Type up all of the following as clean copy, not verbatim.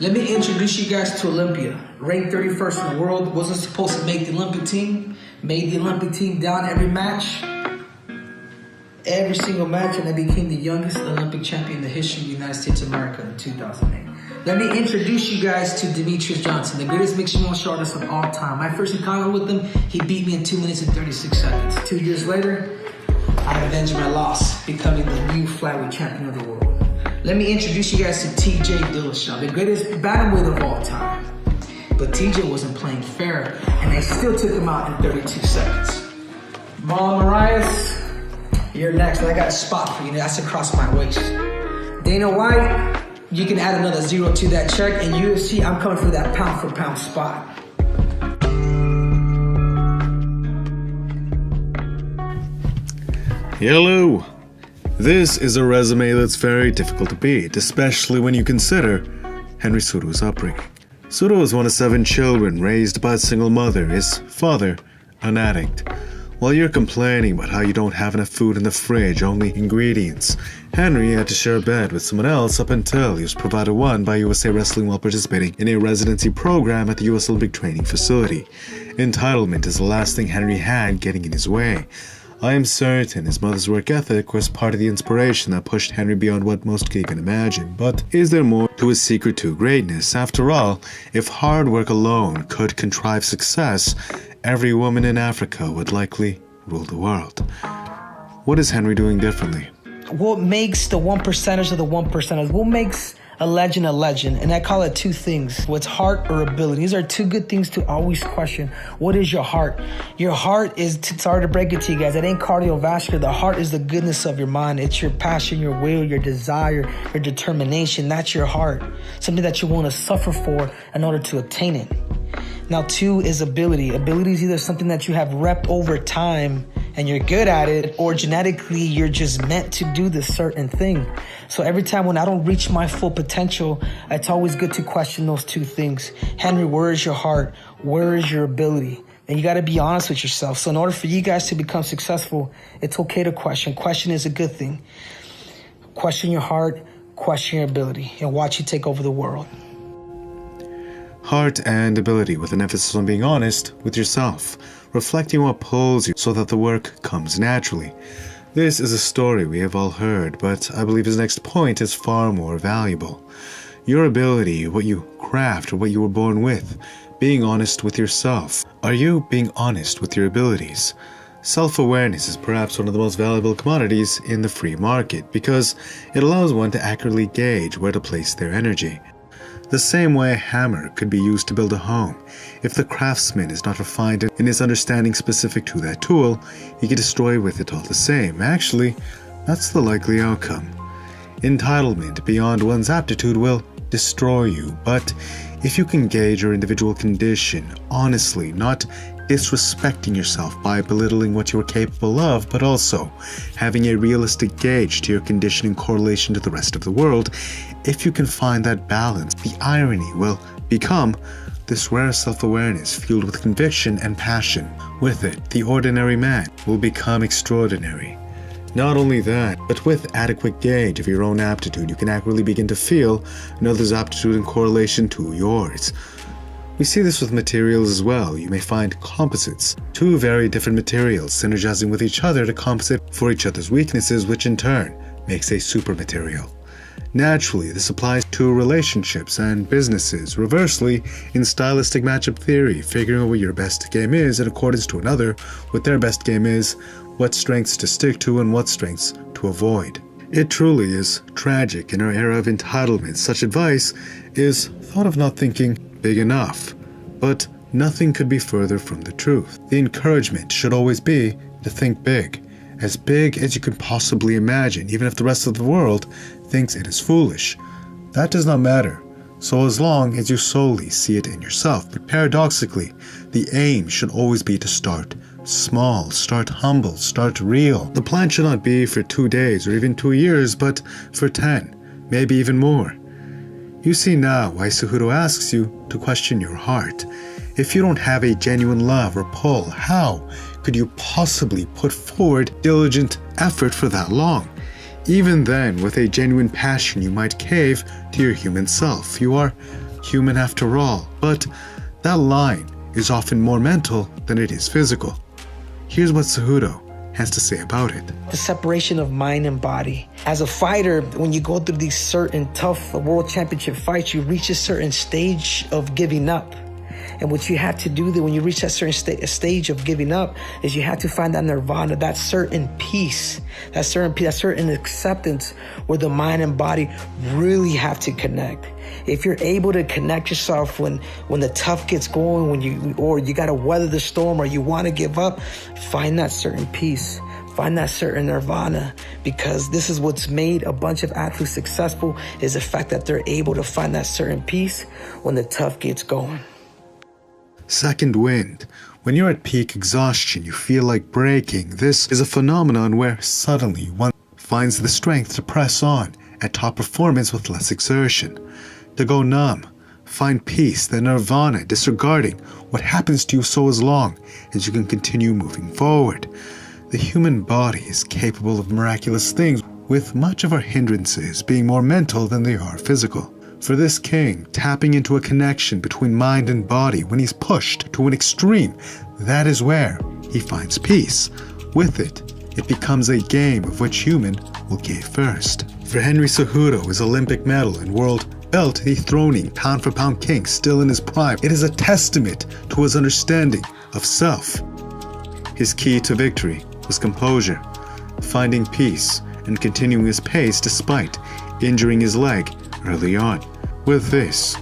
Let me introduce you guys to Olympia. Ranked 31st in the world, wasn't supposed to make the Olympic team. Made the Olympic team down every match. Every single match, and I became the youngest Olympic champion in the history of the United States of America in 2008. Let me introduce you guys to Demetrious Johnson, the greatest mixed martial artist of all time. My first encounter with him, he beat me in 2 minutes and 36 seconds. 2 years later, I avenged my loss, becoming the new flyweight champion of the world. Let me introduce you guys to TJ Dillashaw, the greatest bantamweight of all time. But TJ wasn't playing fair, and they still took him out in 32 seconds. Marlon Moraes, you're next, and I got a spot for you. That's across my waist. Dana White, you can add another 0 to that check. And UFC, I'm coming for that pound-for-pound spot. Hello. This is a resume that's very difficult to beat, especially when you consider Henry Cejudo's upbringing. Cejudo was one of 7 children raised by a single mother, his father an addict. While you're complaining about how you don't have enough food in the fridge, only ingredients, Henry had to share a bed with someone else up until he was provided one by USA Wrestling while participating in a residency program at the US Olympic Training Facility. Entitlement is the last thing Henry had getting in his way. I am certain his mother's work ethic was part of the inspiration that pushed Henry beyond what most could even imagine. But is there more to his secret to greatness? After all, if hard work alone could contrive success, every woman in Africa would likely rule the world. What is Henry doing differently? What makes the 1%ers of the 1%ers? What makes a legend? And I call it 2 things. What's heart or ability? These are 2 good things to always question. What is your heart? Your heart is, sorry to break it to you guys, it ain't cardiovascular. The heart is the goodness of your mind. It's your passion, your will, your desire, your determination. That's your heart. Something that you want to suffer for in order to attain it. Now 2 is ability. Ability is either something that you have rep over time and you're good at it, or genetically you're just meant to do this certain thing. So every time when I don't reach my full potential, it's always good to question those 2 things. Henry, where is your heart? Where is your ability? And you got to be honest with yourself. So in order for you guys to become successful, it's okay to question. Question is a good thing. Question your heart, question your ability, and watch you take over the world. Heart and ability, with an emphasis on being honest with yourself, reflecting what pulls you so that the work comes naturally. This is a story we have all heard, but I believe his next point is far more valuable. Your ability, what you craft or what you were born with, being honest with yourself. Are you being honest with your abilities? Self-awareness is perhaps one of the most valuable commodities in the free market because it allows one to accurately gauge where to place their energy. The same way a hammer could be used to build a home. If the craftsman is not refined in his understanding specific to that tool, he can destroy with it all the same. Actually, that's the likely outcome. Entitlement beyond one's aptitude will destroy you, but if you can gauge your individual condition honestly, not disrespecting yourself by belittling what you are capable of, but also having a realistic gauge to your condition in correlation to the rest of the world, if you can find that balance, the irony will become this rare self-awareness fueled with conviction and passion. With it, the ordinary man will become extraordinary. Not only that, but with adequate gauge of your own aptitude, you can accurately begin to feel another's aptitude in correlation to yours. We see this with materials as well. You may find composites, 2 very different materials synergizing with each other to compensate for each other's weaknesses, which in turn makes a super material. Naturally, this applies to relationships and businesses. Reversely, in stylistic matchup theory, figuring out what your best game is in accordance to another, what their best game is, what strengths to stick to and what strengths to avoid. It truly is tragic in our era of entitlement. Such advice is thought of not thinking big enough, but nothing could be further from the truth. The encouragement should always be to think big as you could possibly imagine, even if the rest of the world thinks it is foolish. That does not matter, so as long as you solely see it in yourself. But paradoxically, the aim should always be to start small, start humble, start real. The plan should not be for 2 days or even 2 years, but for 10, maybe even more. You see now why Cejudo asks you to question your heart. If you don't have a genuine love or pull, how could you possibly put forward diligent effort for that long? Even then, with a genuine passion, you might cave to your human self. You are human after all, but that line is often more mental than it is physical. Here's what Cejudo has to say about it. The separation of mind and body. As a fighter, when you go through these certain tough world championship fights, you reach a certain stage of giving up. And what you have to do when you reach that certain stage of giving up is you have to find that nirvana, that certain peace, that certain acceptance where the mind and body really have to connect. If you're able to connect yourself when the tough gets going, or you got to weather the storm, or you want to give up, find that certain peace. Find that certain nirvana, because this is what's made a bunch of athletes successful, is the fact that they're able to find that certain peace when the tough gets going. Second wind. When you're at peak exhaustion, you feel like breaking. This is a phenomenon where suddenly one finds the strength to press on at top performance with less exertion. To go numb, find peace, the nirvana, disregarding what happens to you so as long as you can continue moving forward. The human body is capable of miraculous things, with much of our hindrances being more mental than they are physical. For this king, tapping into a connection between mind and body when he's pushed to an extreme, that is where he finds peace. With it, it becomes a game of which human will cave first. For Henry Cejudo, his Olympic medal and world belt dethroning pound-for-pound king still in his prime, it is a testament to his understanding of self. His key to victory was composure, finding peace, and continuing his pace despite injuring his leg early on. With this,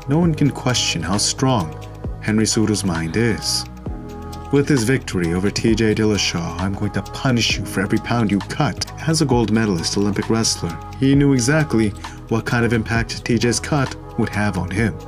no one can question how strong Henry Cejudo's mind is. With his victory over TJ Dillashaw, I'm going to punish you for every pound you cut. As a gold medalist Olympic wrestler, he knew exactly what kind of impact TJ's cut would have on him.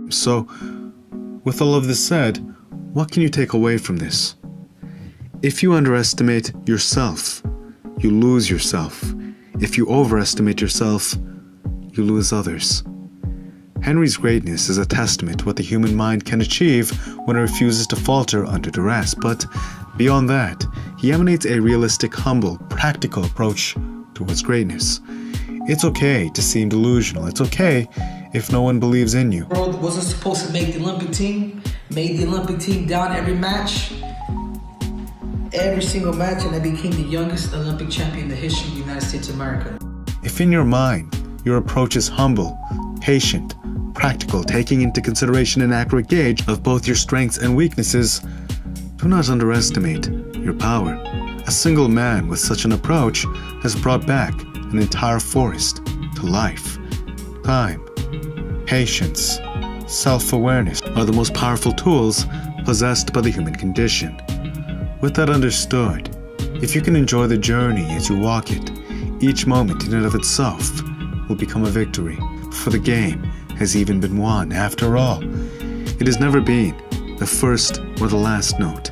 So, with all of this said, what can you take away from this? If you underestimate yourself, you lose yourself. If you overestimate yourself, you lose others. Henry's greatness is a testament to what the human mind can achieve when it refuses to falter under duress. But beyond that, he emanates a realistic, humble, practical approach towards greatness. It's okay to seem delusional. It's okay if no one believes in you. World wasn't supposed to make the Olympic team, made the Olympic team down every match, every single match, and I became the youngest Olympic champion in the history of the United States of America. If in your mind, your approach is humble, patient, practical, taking into consideration an accurate gauge of both your strengths and weaknesses, do not underestimate your power. A single man with such an approach has brought back an entire forest to life. Time patience, self-awareness are the most powerful tools possessed by the human condition. With that understood, if you can enjoy the journey as you walk it, each moment in and of itself will become a victory, for the game has even been won. After all, it has never been the first or the last note,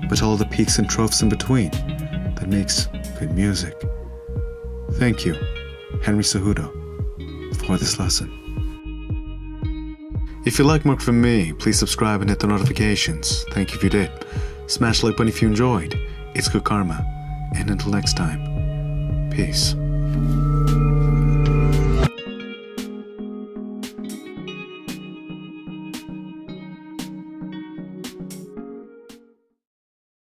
but all the peaks and troughs in between that makes good music. Thank you, Henry Cejudo, for this lesson. If you like more from me, please subscribe and hit the notifications. Thank you if you did. Smash the like button if you enjoyed. It's good karma. And until next time, peace.